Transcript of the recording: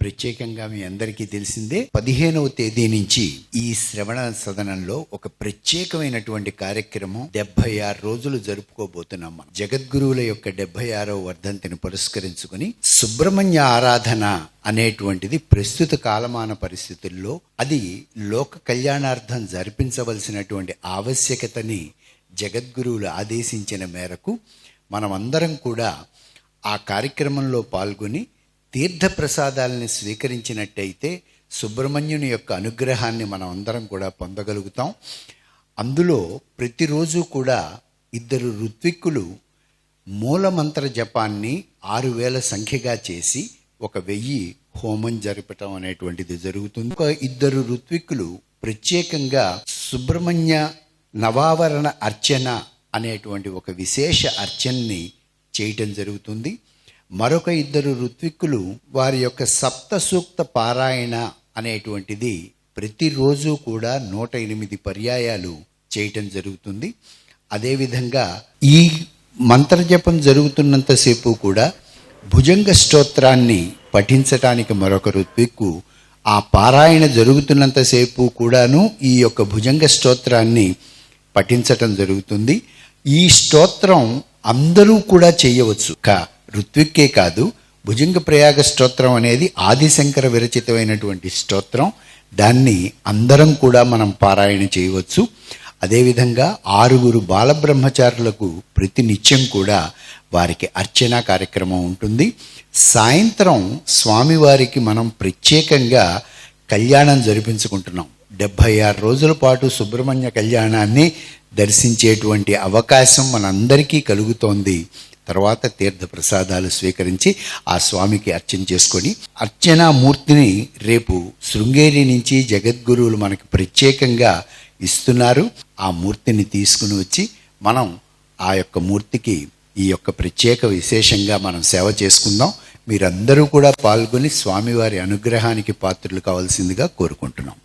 ప్రత్యేకంగా మీ అందరికీ తెలిసిందే 15వ తేదీ నుంచి ఈ శ్రవణ సదనంలో ఒక ప్రత్యేకమైనటువంటి కార్యక్రమం 76 రోజులు జరుపుకోబోతున్నాం. జగద్గురువుల యొక్క 76వ వర్ధంతిని పురస్కరించుకుని సుబ్రహ్మణ్య ఆరాధన అనేటువంటిది ప్రస్తుత కాలమాన పరిస్థితుల్లో అది లోక కళ్యాణార్థం జరిపించవలసినటువంటి ఆవశ్యకతని జగద్గురువులు ఆదేశించిన మేరకు మనమందరం కూడా ఆ కార్యక్రమంలో పాల్గొని తీర్థప్రసాదాలని స్వీకరించినట్టయితే సుబ్రహ్మణ్యుని యొక్క అనుగ్రహాన్ని మనం అందరం కూడా పొందగలుగుతాం. అందులో ప్రతిరోజు కూడా 2 ఋత్విక్కులు మూలమంత్ర జపాన్ని 6000 సంఖ్యగా చేసి 1000 హోమం జరపటం అనేటువంటిది జరుగుతుంది. 2 ఋత్విక్కులు ప్రత్యేకంగా సుబ్రహ్మణ్య నవావరణ అర్చన అనేటువంటి ఒక విశేష అర్చనని చేయటం జరుగుతుంది. మరొక 2 ఋత్విక్కులు వారి యొక్క సప్త సూక్త పారాయణ అనేటువంటిది ప్రతిరోజు కూడా 108 పర్యాయాలు చేయటం జరుగుతుంది. అదేవిధంగా ఈ మంత్రజపం జరుగుతున్నంతసేపు కూడా భుజంగ స్తోత్రాన్ని పఠించటానికి మరొక ఋత్విక్కు, ఆ పారాయణ జరుగుతున్నంతసేపు కూడాను ఈ యొక్క భుజంగ స్తోత్రాన్ని పఠించటం జరుగుతుంది. ఈ స్తోత్రం అందరూ కూడా చేయవచ్చు. ఋత్విక్కే కాదు, భుజంగ ప్రయాగ స్తోత్రం అనేది ఆదిశంకర విరచితమైనటువంటి స్తోత్రం. దాన్ని అందరం కూడా మనం పారాయణ చేయవచ్చు. అదేవిధంగా 6 బాలబ్రహ్మచారులకు ప్రతి నిత్యం కూడా వారికి అర్చన కార్యక్రమం ఉంటుంది. సాయంత్రం స్వామివారికి మనం ప్రత్యేకంగా కళ్యాణం జరిపించుకుంటున్నాం. 76 రోజుల పాటు సుబ్రహ్మణ్య కళ్యాణాన్ని దర్శించేటువంటి అవకాశం మనందరికీ కలుగుతోంది. తర్వాత తీర్థ ప్రసాదాలు స్వీకరించి ఆ స్వామికి అర్చన చేసుకొని, అర్చనా మూర్తిని రేపు శృంగేరి నుంచి జగద్గురువులు మనకి ప్రత్యేకంగా ఇస్తున్నారు. ఆ మూర్తిని తీసుకుని వచ్చి మనం ఆ యొక్క మూర్తికి ఈ యొక్క ప్రత్యేక విశేషంగా మనం సేవ చేసుకుందాం. మీరందరూ కూడా పాల్గొని స్వామివారి అనుగ్రహానికి పాత్రులు కావాల్సిందిగా కోరుకుంటున్నాం.